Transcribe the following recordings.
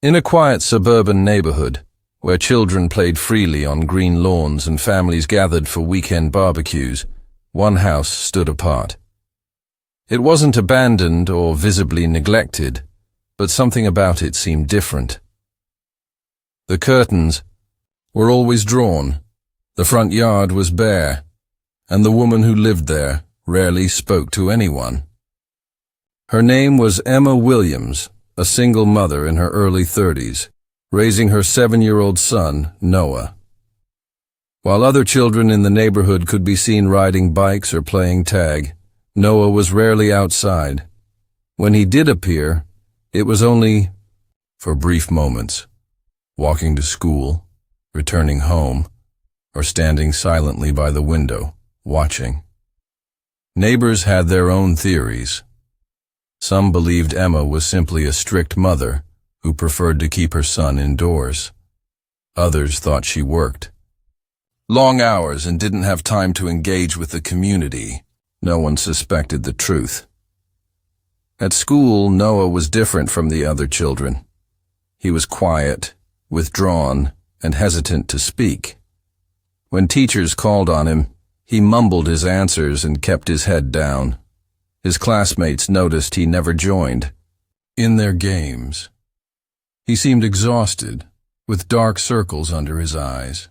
In a quiet suburban neighborhood, where children played freely on green lawns and families gathered for weekend barbecues, one house stood apart. It wasn't abandoned or visibly neglected, but something about it seemed different. The curtains were always drawn, the front yard was bare, and the woman who lived there rarely spoke to anyone. Her name was Emma Williams, a single mother in her early 30s, raising her 7-year-old son, Noah. While other children in the neighborhood could be seen riding bikes or playing tag, Noah was rarely outside. When he did appear, it was only for brief moments, walking to school, returning home, or standing silently by the window, watching. Neighbors had their own theories. Some believed Emma was simply a strict mother who preferred to keep her son indoors. Others thought she worked long hours and didn't have time to engage with the community. No one suspected the truth. At school, Noah was different from the other children. He was quiet, withdrawn, and hesitant to speak. When teachers called on him, he mumbled his answers and kept his head down. His classmates noticed he never joined in their games. He seemed exhausted, with dark circles under his eyes.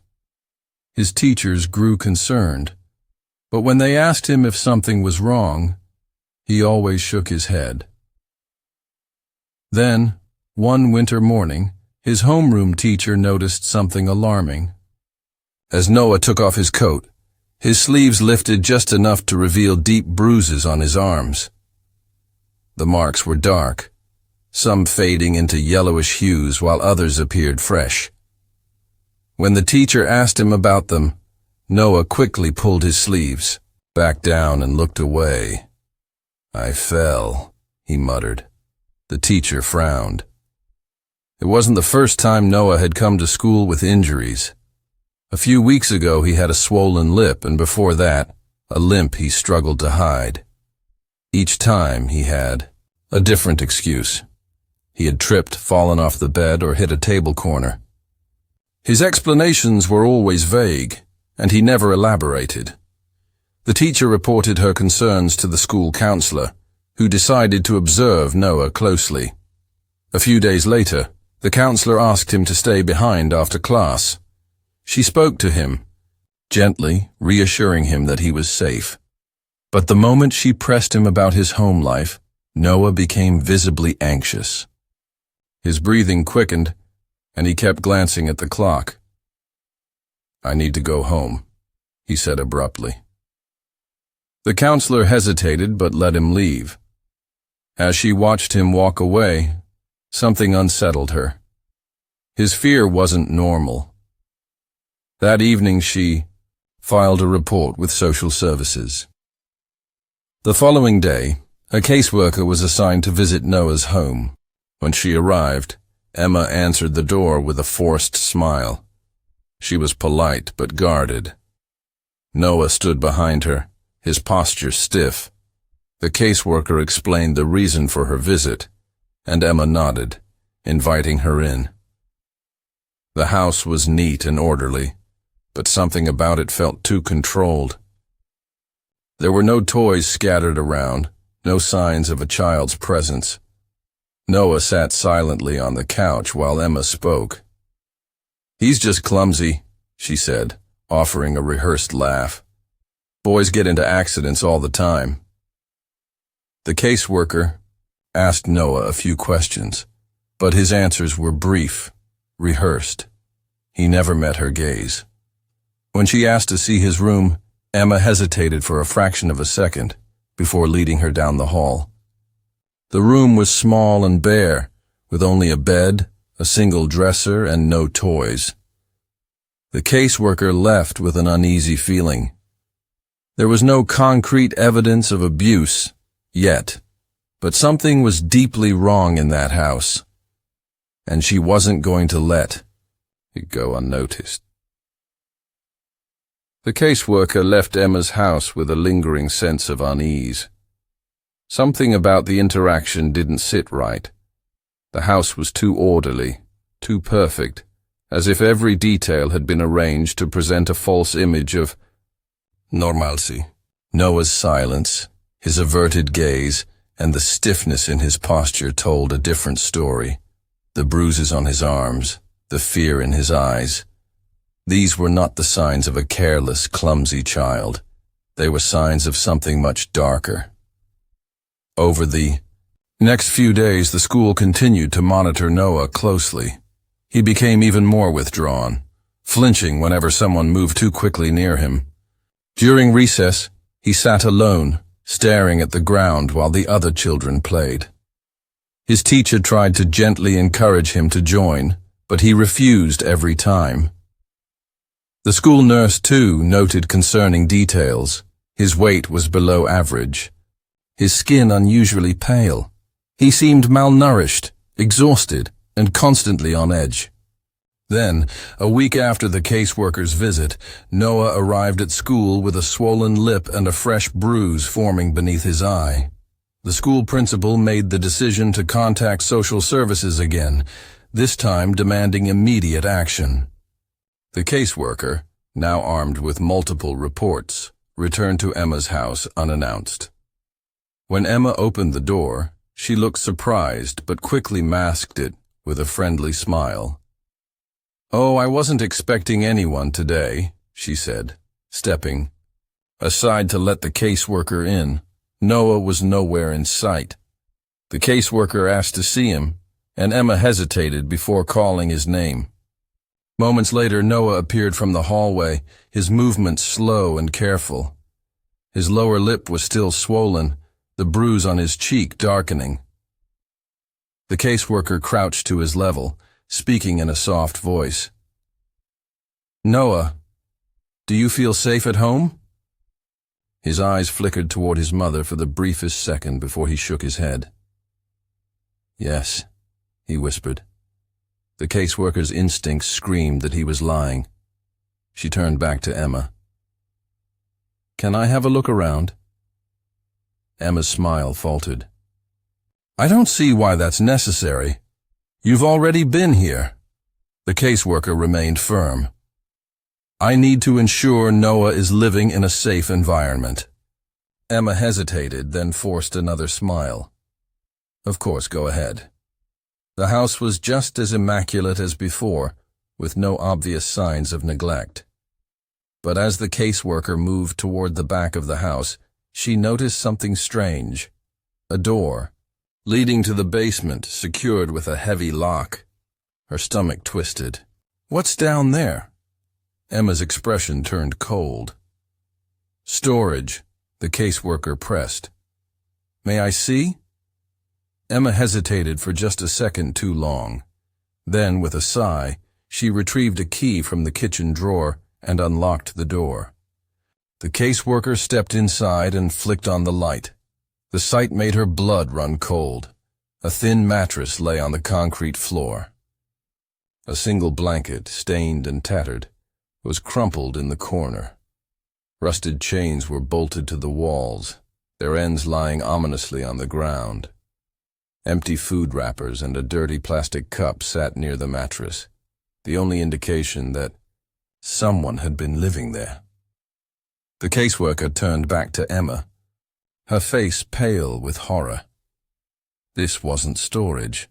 His teachers grew concerned, but when they asked him if something was wrong, he always shook his head. Then, one winter morning, his homeroom teacher noticed something alarming. As Noah took off his coat, his sleeves lifted just enough to reveal deep bruises on his arms. The marks were dark, some fading into yellowish hues while others appeared fresh. When the teacher asked him about them, Noah quickly pulled his sleeves back down and looked away. "I fell," he muttered. The teacher frowned. It wasn't the first time Noah had come to school with injuries. A few weeks ago he had a swollen lip, and before that, a limp he struggled to hide. Each time he had a different excuse. He had tripped, fallen off the bed, or hit a table corner. His explanations were always vague, and he never elaborated. The teacher reported her concerns to the school counselor, who decided to observe Noah closely. A few days later, the counselor asked him to stay behind after class. She spoke to him, gently reassuring him that he was safe. But the moment she pressed him about his home life, Noah became visibly anxious. His breathing quickened, and he kept glancing at the clock. "I need to go home," he said abruptly. The counselor hesitated but let him leave. As she watched him walk away, something unsettled her. His fear wasn't normal. That evening she filed a report with social services. The following day, a caseworker was assigned to visit Noah's home. When she arrived, Emma answered the door with a forced smile. She was polite but guarded. Noah stood behind her, his posture stiff. The caseworker explained the reason for her visit, and Emma nodded, inviting her in. The house was neat and orderly, but something about it felt too controlled. There were no toys scattered around, no signs of a child's presence. Noah sat silently on the couch while Emma spoke. "He's just clumsy," she said, offering a rehearsed laugh. "Boys get into accidents all the time." The caseworker asked Noah a few questions, but his answers were brief, rehearsed. He never met her gaze. When she asked to see his room, Emma hesitated for a fraction of a second before leading her down the hall. The room was small and bare, with only a bed, a single dresser, and no toys. The caseworker left with an uneasy feeling. There was no concrete evidence of abuse yet, but something was deeply wrong in that house, and she wasn't going to let it go unnoticed. The caseworker left Emma's house with a lingering sense of unease. Something about the interaction didn't sit right. The house was too orderly, too perfect, as if every detail had been arranged to present a false image of normalcy. Noah's silence, his averted gaze, and the stiffness in his posture told a different story. The bruises on his arms, the fear in his eyes. These were not the signs of a careless, clumsy child. They were signs of something much darker. Over the next few days, the school continued to monitor Noah closely. He became even more withdrawn, flinching whenever someone moved too quickly near him. During recess, he sat alone, staring at the ground while the other children played. His teacher tried to gently encourage him to join, but he refused every time. The school nurse, too, noted concerning details. His weight was below average. His skin unusually pale. He seemed malnourished, exhausted, and constantly on edge. Then, a week after the caseworker's visit, Noah arrived at school with a swollen lip and a fresh bruise forming beneath his eye. The school principal made the decision to contact social services again, this time demanding immediate action. The caseworker, now armed with multiple reports, returned to Emma's house unannounced. When Emma opened the door, she looked surprised but quickly masked it with a friendly smile. "Oh, I wasn't expecting anyone today," she said, stepping aside to let the caseworker in. Noah was nowhere in sight. The caseworker asked to see him, and Emma hesitated before calling his name. Moments later, Noah appeared from the hallway, his movements slow and careful. His lower lip was still swollen, the bruise on his cheek darkening. The caseworker crouched to his level, speaking in a soft voice. "Noah, do you feel safe at home?" His eyes flickered toward his mother for the briefest second before he shook his head. "Yes," he whispered. The caseworker's instincts screamed that he was lying. She turned back to Emma. "Can I have a look around?" Emma's smile faltered. "I don't see why that's necessary. You've already been here." The caseworker remained firm. "I need to ensure Noah is living in a safe environment." Emma hesitated, then forced another smile. "Of course, go ahead." The house was just as immaculate as before, with no obvious signs of neglect. But as the caseworker moved toward the back of the house, she noticed something strange. A door, leading to the basement, secured with a heavy lock. Her stomach twisted. "What's down there?" Emma's expression turned cold. "Storage," the caseworker pressed. "May I see?" Emma hesitated for just a second too long. Then, with a sigh, she retrieved a key from the kitchen drawer and unlocked the door. The caseworker stepped inside and flicked on the light. The sight made her blood run cold. A thin mattress lay on the concrete floor. A single blanket, stained and tattered, was crumpled in the corner. Rusted chains were bolted to the walls, their ends lying ominously on the ground. Empty food wrappers and a dirty plastic cup sat near the mattress, the only indication that someone had been living there. The caseworker turned back to Emma, her face pale with horror. This wasn't storage.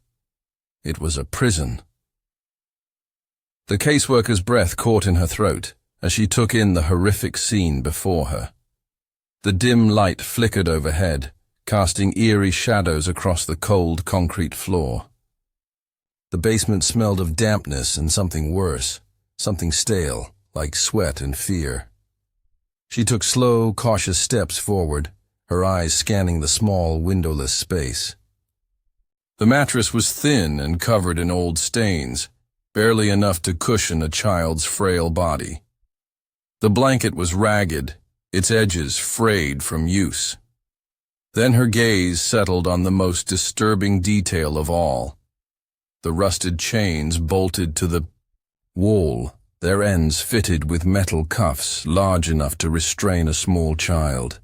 It was a prison. The caseworker's breath caught in her throat as she took in the horrific scene before her. The dim light flickered overhead, casting eerie shadows across the cold concrete floor. The basement smelled of dampness and something worse, something stale, like sweat and fear. She took slow, cautious steps forward, her eyes scanning the small, windowless space. The mattress was thin and covered in old stains, barely enough to cushion a child's frail body. The blanket was ragged, its edges frayed from use. Then her gaze settled on the most disturbing detail of all. The rusted chains bolted to the wall, their ends fitted with metal cuffs large enough to restrain a small child.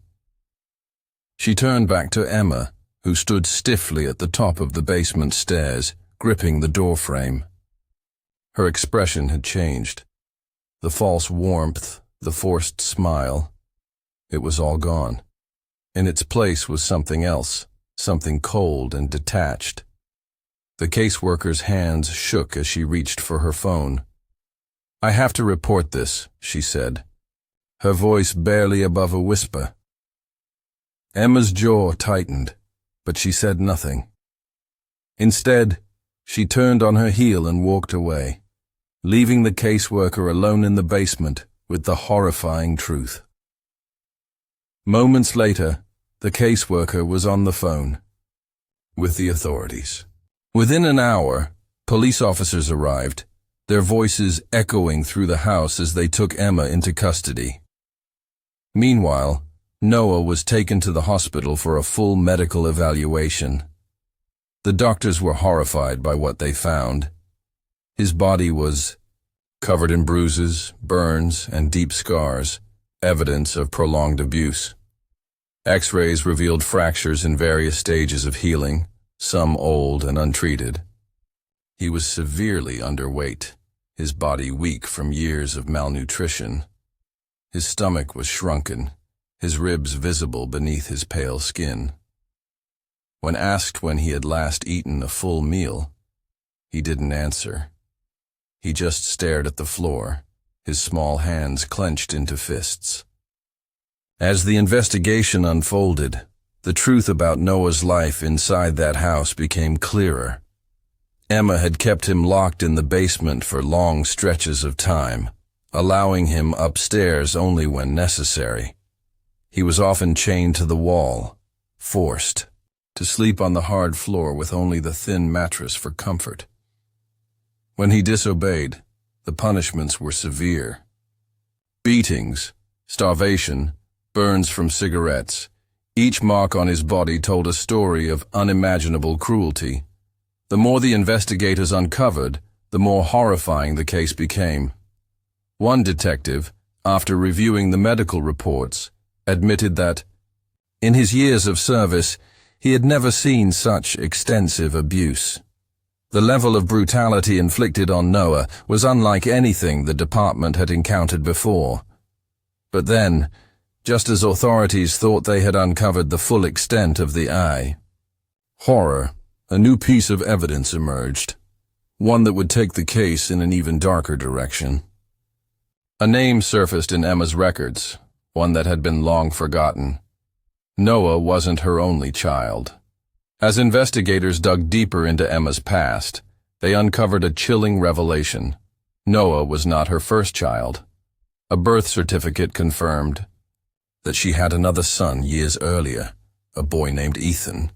She turned back to Emma, who stood stiffly at the top of the basement stairs, gripping the doorframe. Her expression had changed. The false warmth, the forced smile, it was all gone. In its place was something else, something cold and detached. The caseworker's hands shook as she reached for her phone. "I have to report this," she said, her voice barely above a whisper. Emma's jaw tightened, but she said nothing. Instead, she turned on her heel and walked away, leaving the caseworker alone in the basement with the horrifying truth. Moments later, the caseworker was on the phone with the authorities. Within an hour, police officers arrived, their voices echoing through the house as they took Emma into custody. Meanwhile, Noah was taken to the hospital for a full medical evaluation. The doctors were horrified by what they found. His body was covered in bruises, burns, and deep scars, evidence of prolonged abuse. X-rays revealed fractures in various stages of healing, some old and untreated. He was severely underweight, his body weak from years of malnutrition. His stomach was shrunken, his ribs visible beneath his pale skin. When asked when he had last eaten a full meal, he didn't answer. He just stared at the floor, his small hands clenched into fists. As the investigation unfolded, the truth about Noah's life inside that house became clearer. Emma had kept him locked in the basement for long stretches of time, allowing him upstairs only when necessary. He was often chained to the wall, forced to sleep on the hard floor with only the thin mattress for comfort. When he disobeyed, the punishments were severe. Beatings, starvation, burns from cigarettes. Each mark on his body told a story of unimaginable cruelty. The more the investigators uncovered, the more horrifying the case became. One detective, after reviewing the medical reports, admitted that, in his years of service, he had never seen such extensive abuse. The level of brutality inflicted on Noah was unlike anything the department had encountered before. But then, just as authorities thought they had uncovered the full extent of the horror, a new piece of evidence emerged, one that would take the case in an even darker direction. A name surfaced in Emma's records, one that had been long forgotten. Noah wasn't her only child. As investigators dug deeper into Emma's past, they uncovered a chilling revelation. Noah was not her first child. A birth certificate confirmed that she had another son years earlier, a boy named Ethan.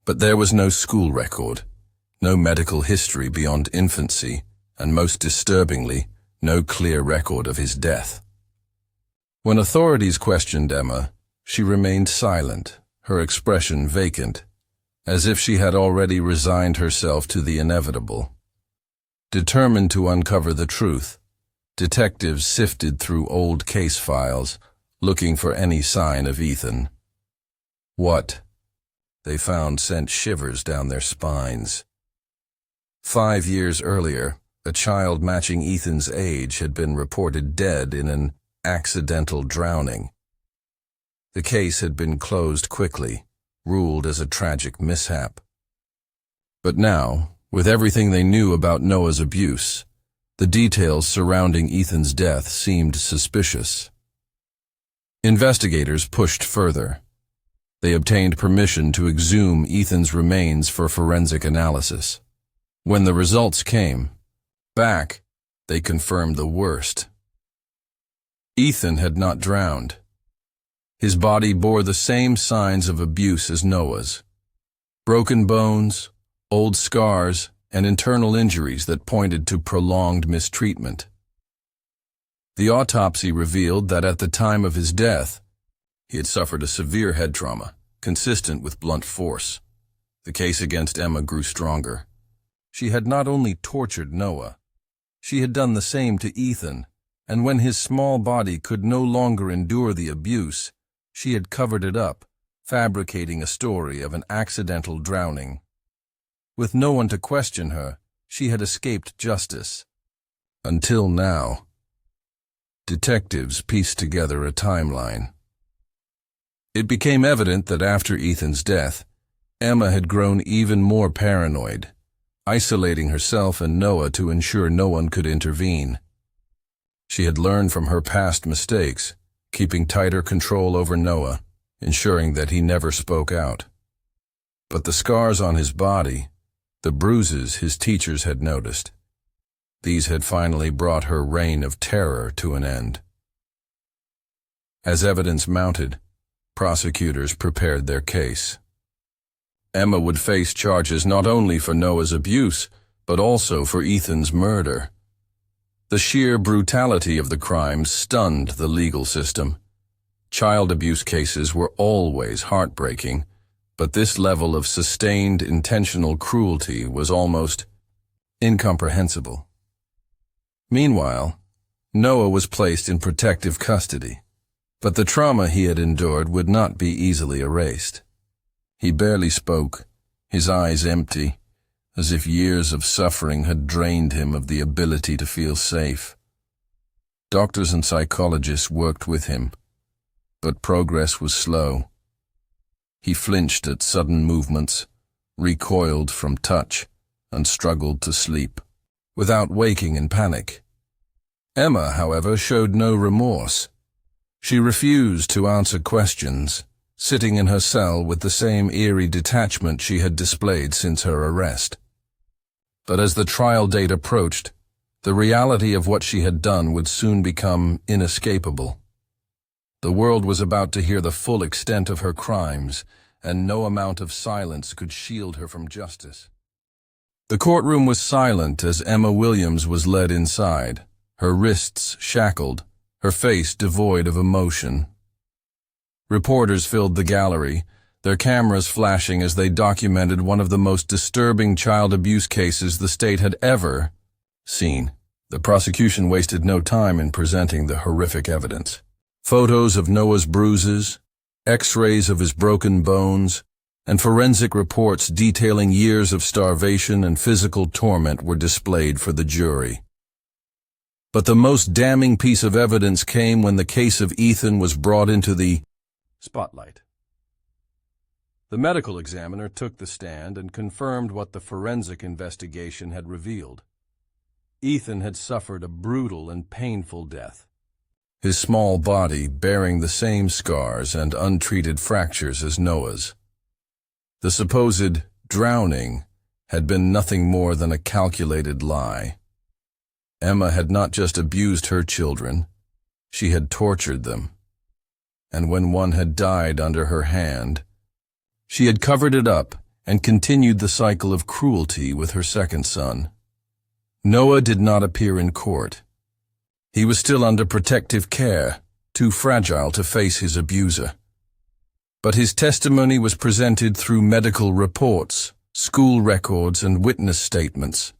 But there was no school record, no medical history beyond infancy, and most disturbingly, no clear record of his death. When authorities questioned Emma, she remained silent, her expression vacant, as if she had already resigned herself to the inevitable. Determined to uncover the truth, detectives sifted through old case files, looking for any sign of Ethan. What they found sent shivers down their spines. 5 years earlier, a child matching Ethan's age had been reported dead in an accidental drowning. The case had been closed quickly, ruled as a tragic mishap. But now, with everything they knew about Noah's abuse, the details surrounding Ethan's death seemed suspicious. Investigators pushed further. They obtained permission to exhume Ethan's remains for forensic analysis. When the results came back, they confirmed the worst. Ethan had not drowned. His body bore the same signs of abuse as Noah's: broken bones, old scars, and internal injuries that pointed to prolonged mistreatment. The autopsy revealed that at the time of his death, he had suffered a severe head trauma, consistent with blunt force. The case against Emma grew stronger. She had not only tortured Noah, she had done the same to Ethan, and when his small body could no longer endure the abuse, she had covered it up, fabricating a story of an accidental drowning. With no one to question her, she had escaped justice. Until now. Detectives pieced together a timeline. It became evident that after Ethan's death, Emma had grown even more paranoid, isolating herself and Noah to ensure no one could intervene. She had learned from her past mistakes, keeping tighter control over Noah, ensuring that he never spoke out. But the scars on his body, the bruises his teachers had noticed, these had finally brought her reign of terror to an end. As evidence mounted, prosecutors prepared their case. Emma would face charges not only for Noah's abuse, but also for Ethan's murder. The sheer brutality of the crimes stunned the legal system. Child abuse cases were always heartbreaking, but this level of sustained, intentional cruelty was almost incomprehensible. Meanwhile, Noah was placed in protective custody, but the trauma he had endured would not be easily erased. He barely spoke, his eyes empty, as if years of suffering had drained him of the ability to feel safe. Doctors and psychologists worked with him, but progress was slow. He flinched at sudden movements, recoiled from touch, and struggled to sleep, without waking in panic. Emma, however, showed no remorse. She refused to answer questions, sitting in her cell with the same eerie detachment she had displayed since her arrest. But as the trial date approached, the reality of what she had done would soon become inescapable. The world was about to hear the full extent of her crimes, and no amount of silence could shield her from justice. The courtroom was silent as Emma Williams was led inside, her wrists shackled, her face devoid of emotion. Reporters filled the gallery, their cameras flashing as they documented one of the most disturbing child abuse cases the state had ever seen. The prosecution wasted no time in presenting the horrific evidence. Photos of Noah's bruises, X-rays of his broken bones, and forensic reports detailing years of starvation and physical torment were displayed for the jury. But the most damning piece of evidence came when the case of Ethan was brought into the spotlight. The medical examiner took the stand and confirmed what the forensic investigation had revealed. Ethan had suffered a brutal and painful death, his small body bearing the same scars and untreated fractures as Noah's. The supposed drowning had been nothing more than a calculated lie. Emma had not just abused her children, she had tortured them. And when one had died under her hand, she had covered it up and continued the cycle of cruelty with her second son. Noah did not appear in court. He was still under protective care, too fragile to face his abuser. But his testimony was presented through medical reports, school records, and witness statements.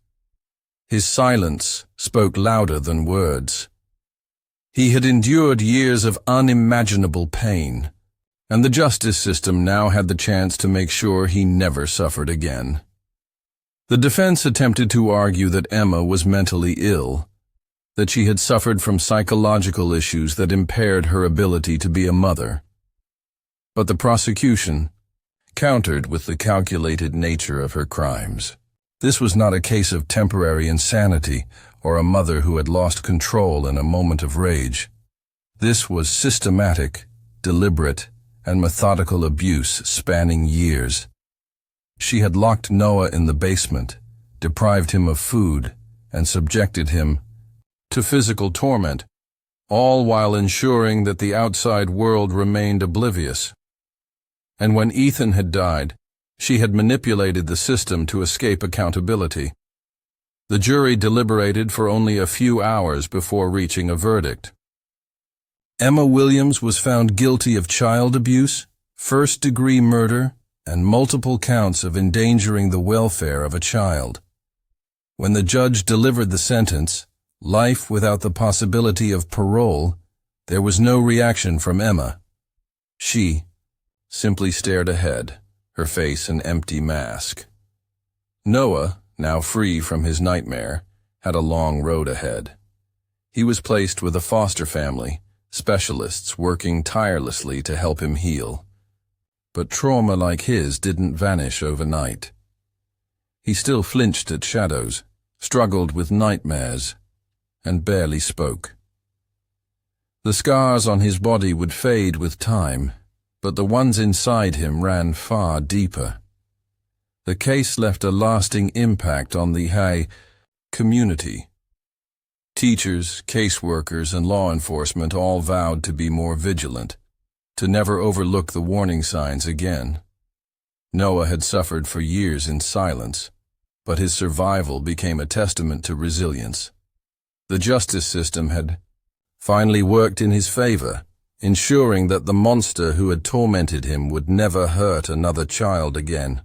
His silence spoke louder than words. He had endured years of unimaginable pain, and the justice system now had the chance to make sure he never suffered again. The defense attempted to argue that Emma was mentally ill, that she had suffered from psychological issues that impaired her ability to be a mother. But the prosecution countered with the calculated nature of her crimes. This was not a case of temporary insanity or a mother who had lost control in a moment of rage. This was systematic, deliberate, and methodical abuse spanning years. She had locked Noah in the basement, deprived him of food, and subjected him to physical torment, all while ensuring that the outside world remained oblivious. And when Ethan had died, she had manipulated the system to escape accountability. The jury deliberated for only a few hours before reaching a verdict. Emma Williams was found guilty of child abuse, first-degree murder, and multiple counts of endangering the welfare of a child. When the judge delivered the sentence, life without the possibility of parole, there was no reaction from Emma. She simply stared ahead, her face an empty mask. Noah, now free from his nightmare, had a long road ahead. He was placed with a foster family, specialists working tirelessly to help him heal. But trauma like his didn't vanish overnight. He still flinched at shadows, struggled with nightmares, and barely spoke. The scars on his body would fade with time, but the ones inside him ran far deeper. The case left a lasting impact on the community. Teachers, caseworkers, and law enforcement all vowed to be more vigilant, to never overlook the warning signs again. Noah had suffered for years in silence, but his survival became a testament to resilience. The justice system had finally worked in his favor, ensuring that the monster who had tormented him would never hurt another child again.